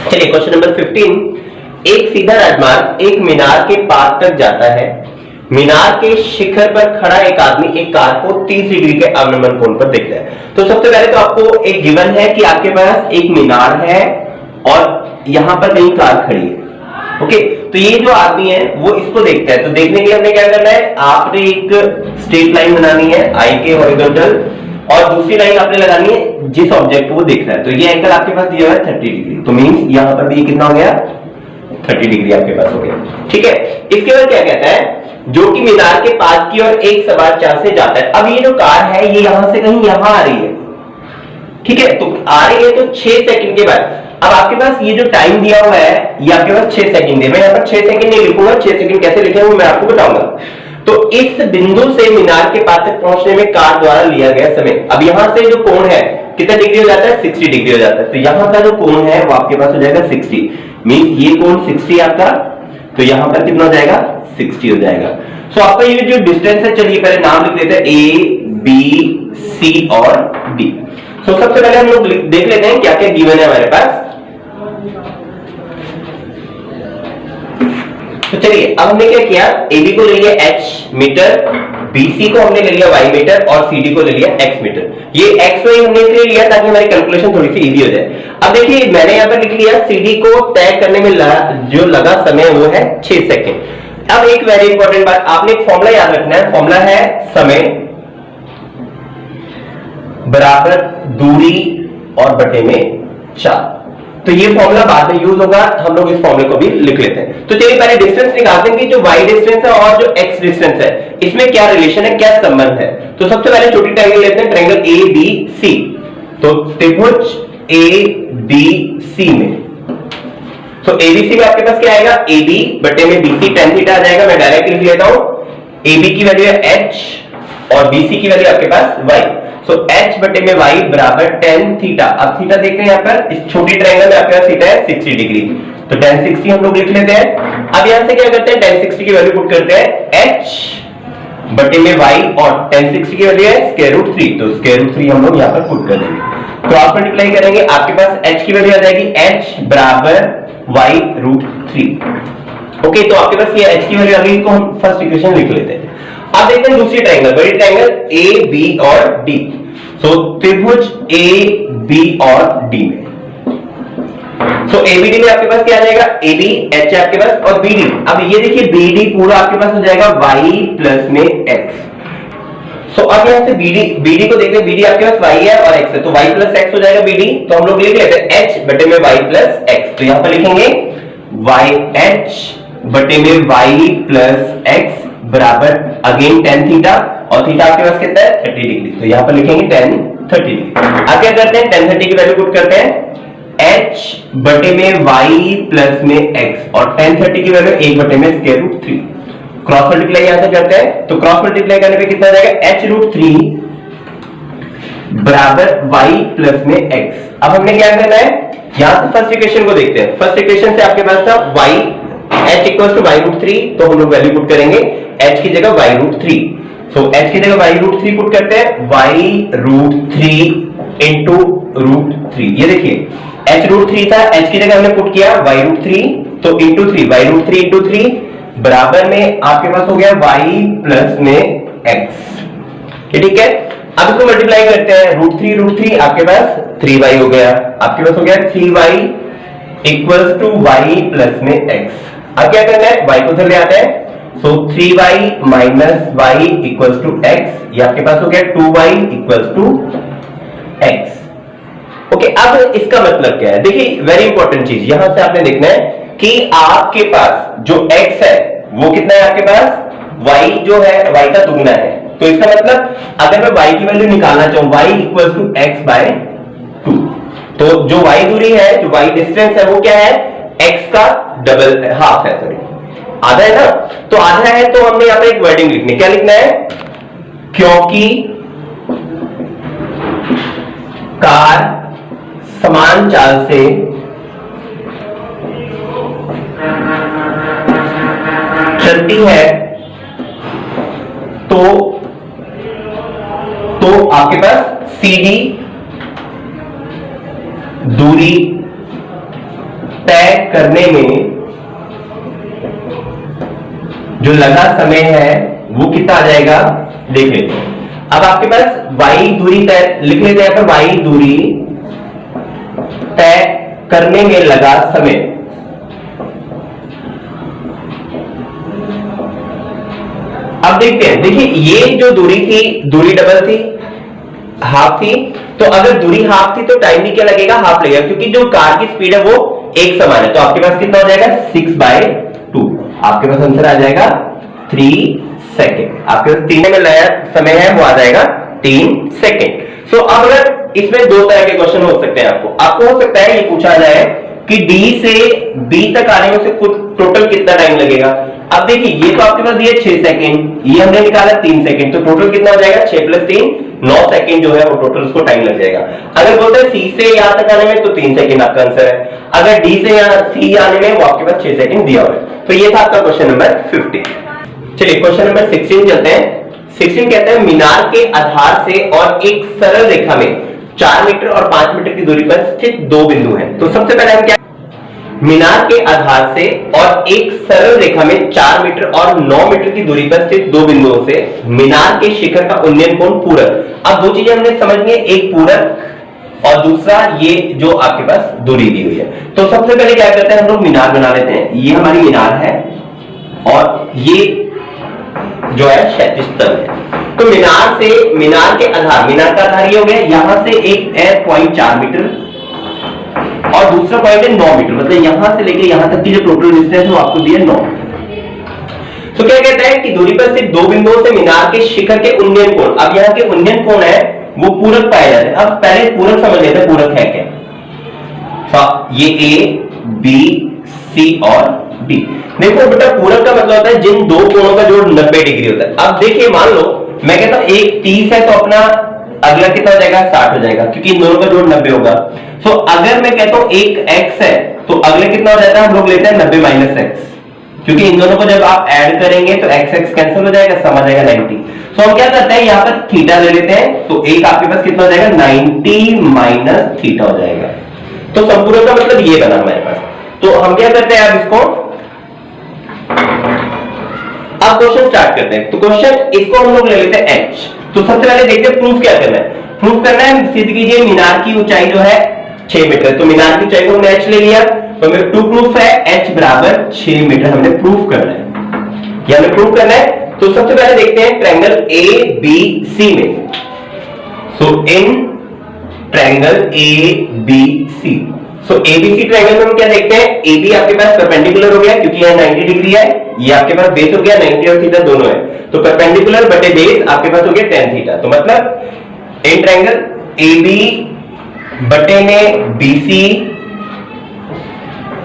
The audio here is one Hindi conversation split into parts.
चलिए क्वेश्चन नंबर 15। एक सीधा राजमार्ग एक मीनार के पास तक जाता है। मीनार के शिखर पर खड़ा एक आदमी एक कार को 30 डिग्री के अवनमन कोण पर देखता है। तो सबसे पहले तो आपको एक गिवन है कि आपके पास एक मीनार है और यहां पर कहीं कार खड़ी है। ओके, तो ये जो आदमी है वो इसको देखता है। तो देखने के लिए हमने क्या करना है, आपने एक स्ट्रेट लाइन बनानी है आई के हॉरिजॉन्टल, और दूसरी लाइन आपने लगानी है जिस ऑब्जेक्ट को वो देख रहा है। तो ये एंगल आपके पास दिया हुआ है 30 डिग्री, तो मींस यहां पर भी कितना हो गया, 30 डिग्री आपके पास हो गया। ठीक है, इसके बाद क्या कहता है, जो कि मीनार के पास की ओर एक सवार चाल से जाता है। अब ये जो कार है ये यहां से कहीं यहां आ रही है। ठीक है, तो आ रही है तो 6 सेकंड के बाद। अब आपके पास ये जो टाइम दिया हुआ है ये आपके पास 6 सेकंड है। मैं यहाँ पर 6 सेकंड नहीं लिखूंगा, 6 सेकंड कैसे लिखेंगे मैं आपको बताऊंगा। तो इस बिंदु से मीनार के पास तक पहुंचने में कार द्वारा लिया गया समय। अब यहां से जो कोण है कितना डिग्री हो जाता है, 60 डिग्री हो जाता है। तो यहां का जो कोण है वो आपके पास हो जाएगा 60, मींस ये कोण 60 आपका, तो यहां पर कितना हो जाएगा, 60 हो जाएगा। सो आपका ये जो डिस्टेंस है, चलिए पहले नाम लिख लेते हैं ए बी सी और डी। सो सबसे पहले हम लोग देख लेते हैं क्या क्या गिवन है हमारे पास। तो चलिए अब हमने क्या किया, AB को ले लिया H मीटर, BC को हमने ले लिया Y मीटर और CD को ले लिया X मीटर। ये X Y हमने इसलिए लिया ताकि हमारी कैलकुलेशन थोड़ी सी इजी हो जाए। अब देखिए मैंने यहाँ पर लिख लिया CD को तय करने में जो लगा समय वो है 6 सेकेंड। अब एक वेरी इंपॉर्टेंट बात, आपने एक फॉर्मूला याद रखना है। फॉर्मूला है समय बराबर दूरी और बटे में चाल। तो ये फॉर्मूला बाद में यूज होगा, हम लोग इस फॉर्मूले को भी लिख लेते हैं। तो चलिए पहले डिस्टेंस निकालते हैं कि जो y डिस्टेंस है और जो x डिस्टेंस है इसमें क्या रिलेशन है, क्या संबंध है। तो सबसे पहले छोटी ट्रायंगल लेते हैं, ट्रायंगल ABC। तो त्रिभुज ABC में, तो ABC में आपके पास क्या आएगा, AB बटे में BC tan थीटा आ जाएगा। मैं डायरेक्ट लिख लेता हूं, AB की वैल्यू है H और BC की वैल्यू आपके पास Y। सो H बटे में Y बराबर tan थीटा। अब थीटा देखते हैं यहाँ पर, इस छोटी ट्रायंगल में आपके पास थीटा है 60 डिग्री, तो tan 60 हम लोग लिख लेते हैं। अब यहां से क्या करते हैं, tan 60 की वैल्यू पुट करते हैं H बटे में Y, और tan 60 की वैल्यू है स्क्वायर रूट 3, तो स्क्वायर रूट 3 हम लोग यहाँ पर पुट कर देंगे। क्रॉस मल्टीप्लाई करेंगे, आपके पास H की वैल्यू आ जाएगी H बराबर Y रूट 3। ओके, तो आपके पास ये H की वैल्यू आ गई, इसको हम फर्स्ट इक्वेशन लिख लेते हैं। अब देखते हैं दूसरी ट्रायंगल, बड़ी ट्रायंगल ए बी और डी। सो त्रिभुज ए बी और डी में, सो एबीडी में आपके पास क्या आ जाएगा, एबी एच है आपके पास और बीडी। अब ये देखिए बीडी पूरा आपके पास हो जाएगा y प्लस में x। सो अब यहां से बीडी को देखते हैं, बीडी आपके पास y है और x है, तो y प्लस x हो जाएगा बीडी। तो हम लोग लिख लेते हैं h बटे में y प्लस x। तो यहां पर लिखेंगे yh बटे में y प्लस x बराबर अगेन tan थीटा, और थीटा आपके पास कितना है 30 डिग्री, तो यहां पर लिखेंगे tan 30 डिग्री। अब क्या करते हैं, tan 30 की वैल्यू पुट करते हैं h बटे में y प्लस में x, और tan 30 की वैल्यू 1 बटे में स्क्वायर रूट 3। क्रॉस मल्टीप्लाई यहां से करते हैं, तो क्रॉस मल्टीप्लाई करने पे कितना आ जाएगा, h रूट 3 बराबर y प्लस में x। अब हमने क्या करना है, यहां से फर्स्ट इक्वेशन को देखते हैं। फर्स्ट इक्वेशन से आपके पास था y h equals to y root 3, तो हम लोग वैल्यू पुट करेंगे h की जगह y रूट 3। सो h की जगह y रूट 3 पुट करते हैं, y रूट 3 इंटू रूट 3। ये देखिए h रूट 3 था, h की जगह हमने पुट किया y रूट 3, तो इंटू 3, y रूट 3 इंटू 3 बराबर में आपके पास हो गया y प्लस में x। ठीक है, अब इसको मल्टीप्लाई करते हैं, रूट 3 आपके पास 3y हो गया, आपके पास हो गया 3y equals to y plus में x। अब क्या करना है, y को उधर ले आते हैं, so 3y minus y equals to x, ये आपके पास हो गया 2y equals to x। Okay, अब इसका मतलब क्या है, देखिए वेरी इंपॉर्टेंट चीज यहां से आपने देखना है कि आपके पास जो x है वो कितना है, आपके पास y जो है y का दुगना है। तो इसका मतलब अगर मैं y की वैल्यू निकालना चाहूं, y equals to x by 2, तो जो y दूरी है, जो y डिस्टेंस है वो क्या है, x का डबल हाफ है, सॉरी आधा है ना। तो आधा है तो हमने यहां पे एक वर्डिंग लिखनी, क्या लिखना है, क्योंकि कार समान चाल से चलती है तो आपके पास CD दूरी तय करने में जो लगा समय है वो कितना आ जाएगा, देख लेते हैं। अब आपके पास y दूरी तय लिख लेते हैं, पर y दूरी तय करने में लगा समय। अब देखते हैं, देखिए ये जो दूरी थी, दूरी डबल थी, हाफ थी, तो अगर दूरी हाफ थी तो टाइम भी क्या लगेगा, हाफ लगेगा, क्योंकि जो कार की स्पीड है वो एक समान है। तो आपके पास कितना हो जाएगा, 6/2। आपके पास आंसर आ जाएगा 3 सेकेंड। आपके पास 3 में नया समय है वो आ जाएगा 3 सेकेंड। सो अब अगर इसमें दो तरह के क्वेश्चन हो सकते हैं, आपको हो सकता है ये पूछा जाए कि D से B तक आने में से कुछ टोटल कितना टाइम लगेगा। अब देखिए ये तो आपके पास दिया 6 सेकंड, ये हमने निकाला 3 सेकंड, तो टोटल कितना हो जाएगा, 6 + 3 9 सेकंड जो है वो टोटल उसको टाइम लग जाएगा। अगर बोलते हैं C से यहां तक आने में तो 3 सेकंड आपका आंसर है। अगर D से यहां C आने में वो आपके पास 6 सेकंड दिया हुआ है। तो ये था आपका क्वेश्चन नंबर 50। चलिए क्वेश्चन नंबर 16 चलते हैं। 16 कहते हैं मीनार के आधार से और एक सरल रेखा में 4 मीटर और 5 मीटर की दूरी पर स्थित दो बिंदु हैं। तो सबसे पहले हम क्या, मीनार के आधार से और एक सरल रेखा में 4 मीटर और 9 मीटर की दूरी पर स्थित दो बिंदुओं से मीनार के शिखर का उन्नयन कोण पूरक। अब दो चीजें हमने समझनी है, एक पूरक और दूसरा ये जो आपके पास दूरी दी हुई है। तो सबसे पहले क्या करते हैं, हम लोग मीनार बना लेते हैं। ये हमारी मीनार है और ये जो है क्षैतिज तल है। तो मीनार से, मीनार के आधार, मीनार का आधार ये हो गया, यहां से एक है 0.4 मीटर और दूसरा पॉइंट है 9 मीटर, मतलब यहां से लेके यहां तक की जो टोटल डिस्टेंस है वो आपको दिया 9। तो क्या कहता है कि दूरी पर स्थित दो बिंदुओं से मीनार के शिखर के उन्नयन कोण। अब यहाँ के उन्नयन कोण है वो पूरक पाए जाते हैं। अब पहले पूरक समझ लेते हैं, पूरक है क्या। ये A, B, C और D। देखो बेटा पूरक का मतलब होता है जिन दो कोणों का जोड़ 90 डिग्री होता है। अब देखिए मान लो मैं कहता हूं एक 30 है तो अपना अगला कितना हो जाएगा, 60 हो जाएगा, क्योंकि इन दोनों का जोड़ 90 होगा। तो अगर मैं कहता हूं एक x है तो अगले कितना हो जाता है, हम लोग लेते हैं 90 - x, क्योंकि इन दोनों को जब आप ऐड करेंगे तो x कैंसिल हो जाएगा, सम आ जाएगा 90। तो हम क्या करते हैं यहाँ पर थीटा ले लेते हैं, तो एक आपके पास कितना हो जाएगा, 90 - थीटा हो जाएगा। तो संपूर्ण का मतलब ये बना हमारे पास। तो हम क्या करते हैं अब इसको, अब क्वेश्चन स्टार्ट करते हैं। तो क्वेश्चन इसको हम लोग ले लेते हैं h। तो सबसे पहले देखते हैं प्रूफ क्या करना है। प्रूफ करना है, सिद्ध कीजिए मीनार की ऊंचाई जो है 6 मीटर। तो मीनार की ऊंचाई को हमने h ले लिया, तो मेरे टू प्रूफ है h बराबर 6 मीटर हमने प्रूफ करना है, या हमें प्रूफ करना है। तो सबसे पहले देखते हैं ट्रायंगल ABC में। So in triangle ABC, so ABC triangle में हम क्या देखते हैं, AB आपके पास परपेंडिकुलर हो गया क्योंकि यहाँ 90 डिग्री है, ये आपके पास बेस हो गया 90 और थीटा दोनों है, तो परपेंडिकुलर बटे बेस आपके पास हो गया tan थीटा। तो मतलब इन ट्रायंगल AB बटे में BC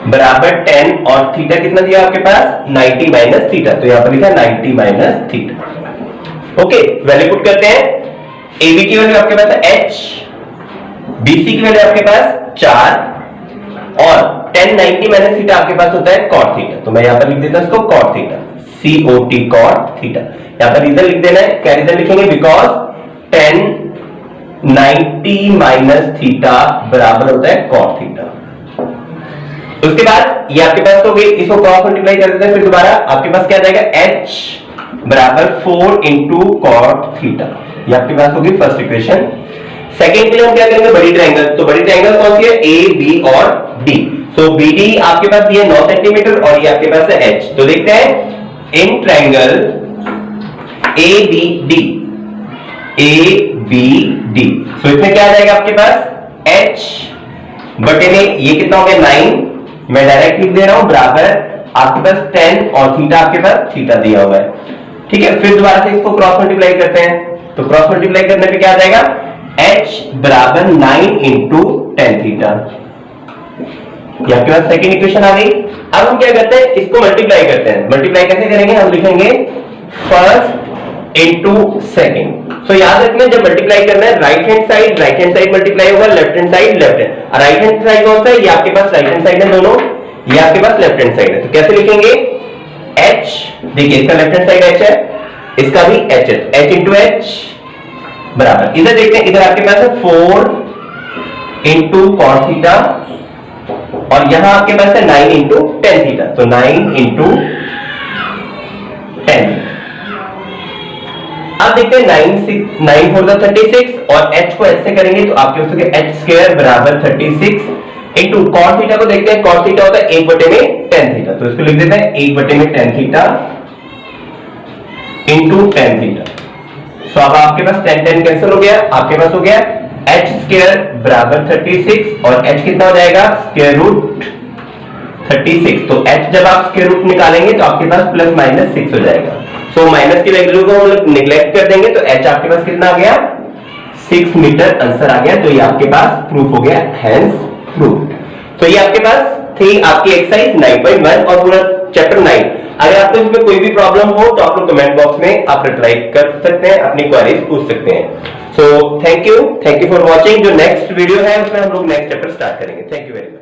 बराबर tan और थीटा कितना दिया आपके पास, 90 - थीटा। तो यहां पर लिखा 90 - थीटा। ओके, वैल्यू पुट करते हैं। AB की वैल्यू आपके पास है h, BC की वैल्यू आपके पास 4 और tan 90 - थीटा आपके पास होता है cot थीटा। तो मैं यहां पर लिख देता हूं इसको cot theta, COT cot theta. यहां पर रीजन लिख देना है, क्या रीजन लिखेंगे, बिकॉज tan 90 - थीटा बराबर होता है cot थीटा। उसके बाद ये आपके पास हो गई, इसको क्रॉस मल्टीप्लाई कर देते हैं, फिर दोबारा आपके पास क्या आ जाएगा, h बराबर 4 * cot थीटा। ये आपके पास होगी फर्स्ट इक्वेशन। सेकंड के लिए हम क्या करेंगे, बड़ी ट्रायंगल। तो बड़ी ट्रायंगल कौन सी है, A, B और D। सो BD आपके पास दिया 9 सेंटीमीटर और ये आपके पास है h। तो देखते हैं इन ट्रायंगल ABD, ABD, सो इसमें क्या आ जाएगा आपके पास h बटे में ये कितना हो गया 9, मैं डायरेक्ट लिख दे रहा हूं, बराबर आपके पास tan और थीटा आपके पास थीटा दिया हुआ है। ठीक है, फिर दोबारा से इसको क्रॉस मल्टीप्लाई करते हैं। तो क्रॉस मल्टीप्लाई करने पे क्या आ जाएगा, h बराबर 9 * tan थीटा। ये आपके पास सेकंड इक्वेशन आ गई। अब हम क्या करते हैं, इसको मल्टीप्लाई करते हैं। मल्टीप्लाई कैसे करेंगे, हम लिखेंगे फर्स्ट इनटू सेकंड। सो याद रखना जब मल्टीप्लाई करना है राइट हैंड साइड मल्टीप्लाई होगा, left hand side left hand. Right hand side कौन सा है, ये आपके पास राइट हैंड साइड है दोनों, ये आपके पास लेफ्ट हैंड साइड है। तो कैसे लिखेंगे, h, देखिए इसका लेफ्ट हैंड साइड h है, इसका भी h है, h इंटू h बराबर, इधर देखते हैं, इधर आपके पास है 4 * cot थीटा और यहां आपके पास है 9 इंटू टेन थीटा, तो 9 इंटू 10। अब देखते हैं 9 4 36 और h को h से करेंगे तो आपके पास h स्क्वायर बराबर 36 इंटू कॉस थीटा को देखते हैं, कॉस थीटा होता है 1 बटे में टेन थीटा, तो इसको लिख देते हैं 1 बटे में tan theta into tan theta. तो अब आपके पास 10 कैंसिल हो गया, आपके पास हो गया h स्क्वायर बराबर 36 और h कितना हो जाएगा स्क्वायर रूट 36। तो h जब आप स्क्वायर रूट निकालेंगे तो आपके पास प्लस माइनस 6 हो जाएगा। सो माइनस की वैल्यू को हम लोग निगलेक्ट कर देंगे तो h आपके पास कितना आ गया 6 मीटर आंसर आ गया। तो ये आपके पास प्रूफ हो गया, हेंस प्रूफ। तो ये आपके पास थी आपकी एक्सरसाइज 9.1 और पूरा चैप्टर 9। अगर आपको इसमें कोई भी प्रॉब्लम हो तो आप लोग कमेंट बॉक्स में आप रिप्लाई कर सकते हैं, अपनी क्वेरीज पूछ सकते हैं। So thank you for watching. जो नेक्स्ट वीडियो है उसमें हम लोग नेक्स्ट चैप्टर स्टार्ट करेंगे। Thank you very much.